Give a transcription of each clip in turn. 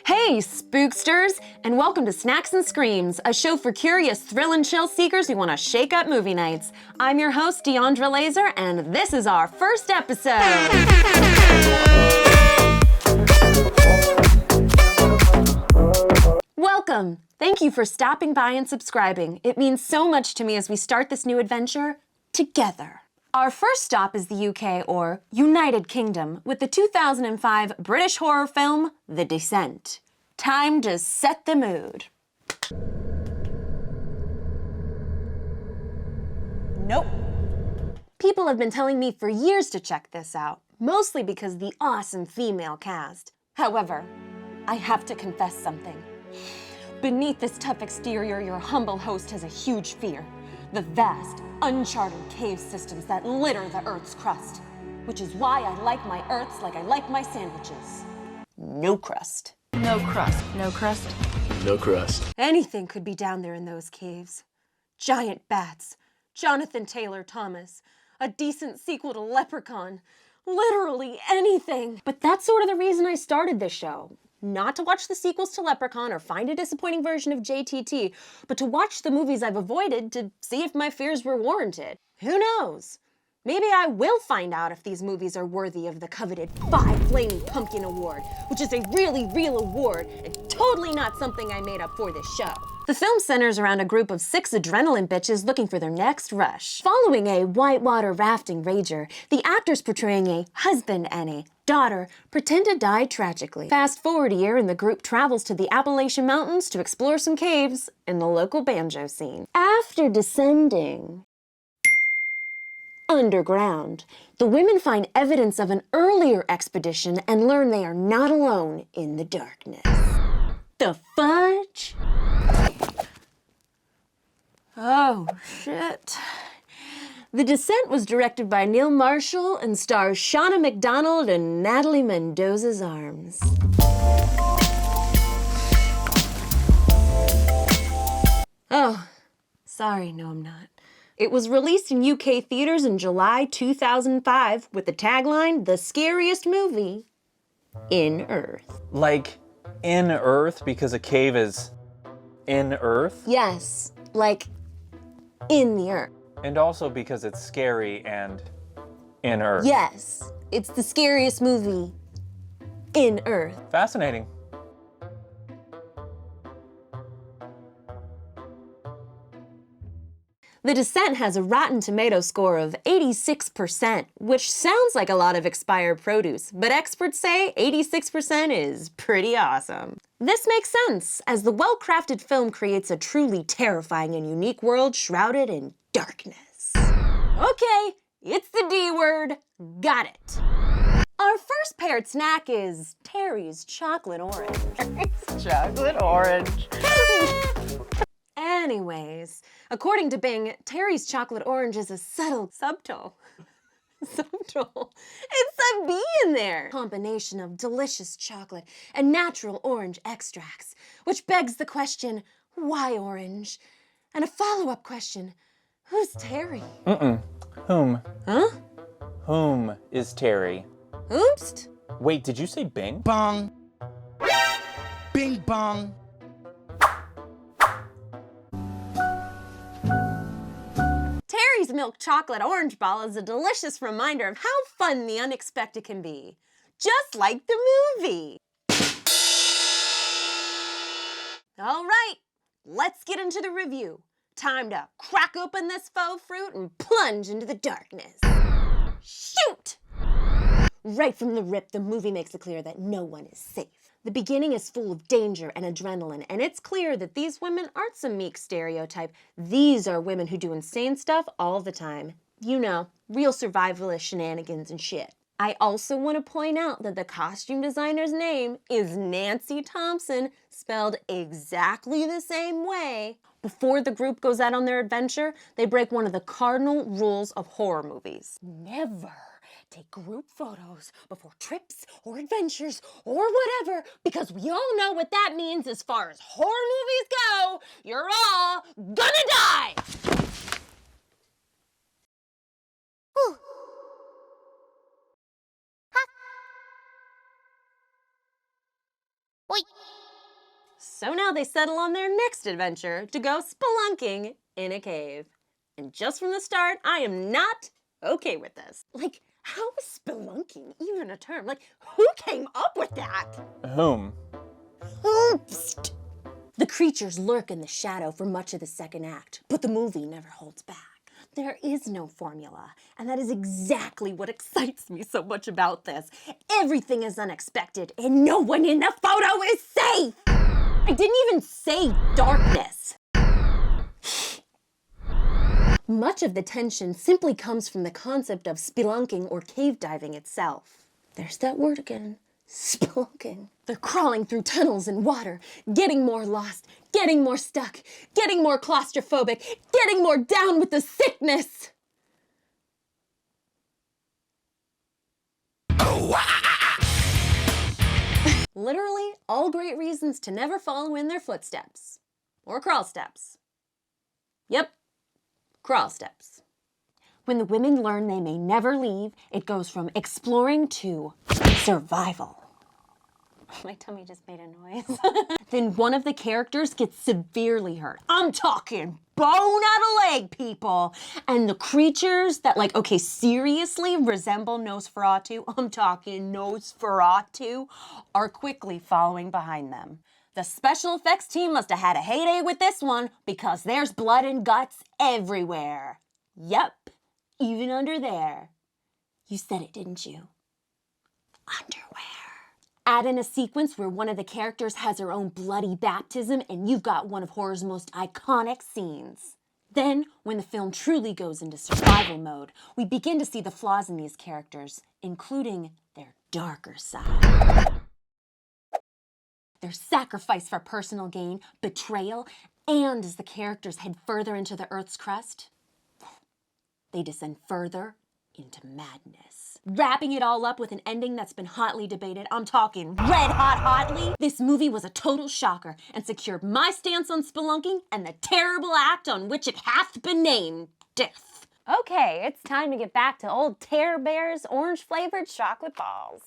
Hey, spooksters, and welcome to Snacks N Screams, a show for curious thrill and chill seekers who want to shake up movie nights. I'm your host, Diandra Laser, and this is our first episode. Welcome. Thank you for stopping by and subscribing. It means so much to me as we start this new adventure together. Our first stop is the UK, or United Kingdom, with the 2005 British horror film, The Descent. Time to set the mood. Nope. People have been telling me for years to check this out, mostly because of the awesome female cast. However, I have to confess something. Beneath this tough exterior, your humble host has a huge fear. The vast, uncharted cave systems that litter the Earth's crust. Which is why I like my Earths like I like my sandwiches. No crust. No crust. No crust? No crust. Anything could be down there in those caves. Giant bats, Jonathan Taylor Thomas, a decent sequel to Leprechaun. Literally anything. But that's sort of the reason I started this show. Not to watch the sequels to Leprechaun or find a disappointing version of JTT, but to watch the movies I've avoided to see if my fears were warranted. Who knows? Maybe I will find out if these movies are worthy of the coveted 5 Flaming Pumpkin Award, which is a really real award and totally not something I made up for this show. The film centers around a group of 6 adrenaline bitches looking for their next rush. Following a whitewater rafting rager, the actors portraying a husband and a daughter pretend to die tragically. Fast forward a year and the group travels to the Appalachian Mountains to explore some caves in the local banjo scene. After descending underground, the women find evidence of an earlier expedition and learn they are not alone in the darkness. The fudge? Oh, shit. The Descent was directed by Neil Marshall and stars Shauna McDonald and Natalie Mendoza's Arms. Oh, sorry, no I'm not. It was released in UK theaters in July 2005 with the tagline, "The scariest movie in Earth." Like, in Earth, because a cave is in Earth? Yes, like in the Earth. And also because it's scary and in Earth. Yes, it's the scariest movie in Earth. Fascinating. The Descent has a Rotten Tomatoes score of 86%, which sounds like a lot of expired produce, but experts say 86% is pretty awesome. This makes sense, as the well-crafted film creates a truly terrifying and unique world shrouded in darkness. Okay, it's the D word. Got it. Our first paired snack is Terry's Chocolate Orange. Chocolate orange. Anyways, according to Bing, Terry's Chocolate Orange is a subtle. It's a bee in there. Combination of delicious chocolate and natural orange extracts, which begs the question, why orange? And a follow-up question, who's Terry? Whom? Huh? Whom is Terry? Oops. Wait, did you say Bing? Bong. Bing bong. Terry's Milk Chocolate Orange Ball is a delicious reminder of how fun the unexpected can be. Just like the movie. All right, let's get into the review. Time to crack open this faux fruit and plunge into the darkness. Shoot! Right from the rip, the movie makes it clear that no one is safe. The beginning is full of danger and adrenaline, and it's clear that these women aren't some meek stereotype. These are women who do insane stuff all the time. You know, real survivalist shenanigans and shit. I also want to point out that the costume designer's name is Nancy Thompson, spelled exactly the same way. Before the group goes out on their adventure, they break one of the cardinal rules of horror movies. Never take group photos before trips or adventures or whatever, because we all know what that means as far as horror movies go. You're all gonna die! Whew. Ha. Oi. So now they settle on their next adventure to go spelunking in a cave. And just from the start, I am not okay with this. Like, how is spelunking even a term? Like, who came up with that? Whom? Oops. The creatures lurk in the shadow for much of the second act, but the movie never holds back. There is no formula, and that is exactly what excites me so much about this. Everything is unexpected, and no one in the photo is safe! I didn't even say darkness. Much of the tension simply comes from the concept of spelunking or cave diving itself. There's that word again. Spelunking. They're crawling through tunnels and water, getting more lost, getting more stuck, getting more claustrophobic, getting more down with the sickness. Literally, all great reasons to never follow in their footsteps. Or crawl steps. Yep, crawl steps. When the women learn they may never leave, it goes from exploring to survival. My tummy just made a noise. Then one of the characters gets severely hurt. I'm talking bone out of leg, people. And the creatures that, like, okay, seriously resemble Nosferatu, I'm talking Nosferatu, are quickly following behind them. The special effects team must have had a heyday with this one because there's blood and guts everywhere. Yep, even under there. You said it, didn't you? Underwear. Add in a sequence where one of the characters has her own bloody baptism and you've got one of horror's most iconic scenes. Then, when the film truly goes into survival mode, we begin to see the flaws in these characters, including their darker side. Their sacrifice for personal gain, betrayal, and as the characters head further into the Earth's crust, they descend further into madness. Wrapping it all up with an ending that's been hotly debated, I'm talking red hot hotly, this movie was a total shocker and secured my stance on spelunking and the terrible act on which it hath been named, death. Okay, it's time to get back to old Terror Bear's orange-flavored chocolate balls.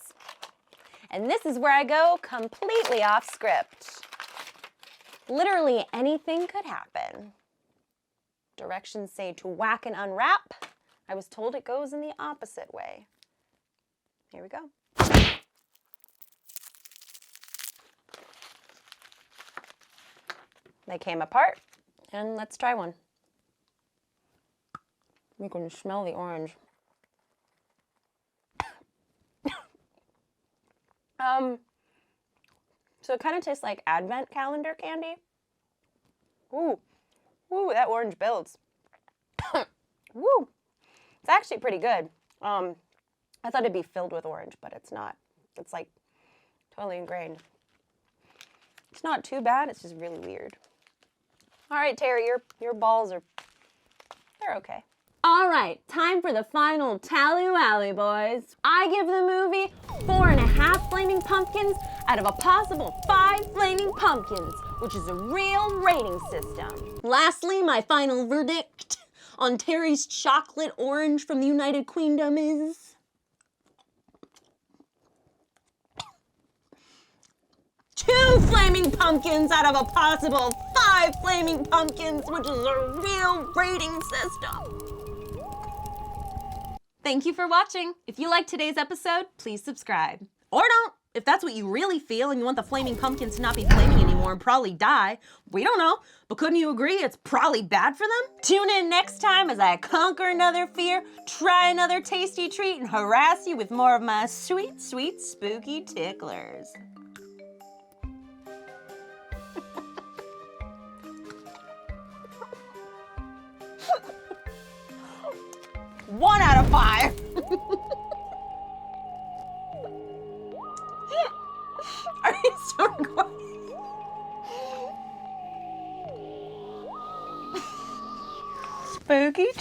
And this is where I go completely off script. Literally anything could happen. Directions say to whack and unwrap. I was told it goes in the opposite way. Here we go. They came apart, and let's try one. You can smell the orange. So it kind of tastes like advent calendar candy. Ooh, that orange builds. Woo, it's actually pretty good. I thought it'd be filled with orange, but it's not. It's like totally ingrained. It's not too bad, it's just really weird. All right, Terry, your balls they're okay. All right, time for the final tally-wally, boys. I give the movie 4.5 flaming pumpkins out of a possible 5 flaming pumpkins, which is a real rating system. Lastly, my final verdict on Terry's chocolate orange from the United Queendom is 2 flaming pumpkins out of a possible 5 flaming pumpkins, which is a real rating system. Thank you for watching. If you liked today's episode, please subscribe. Or don't, if that's what you really feel and you want the flaming pumpkins to not be flaming anymore and probably die. We don't know, but couldn't you agree it's probably bad for them? Tune in next time as I conquer another fear, try another tasty treat, and harass you with more of my sweet, sweet, spooky ticklers. 1 out of 5. Are you still recording? Spooky.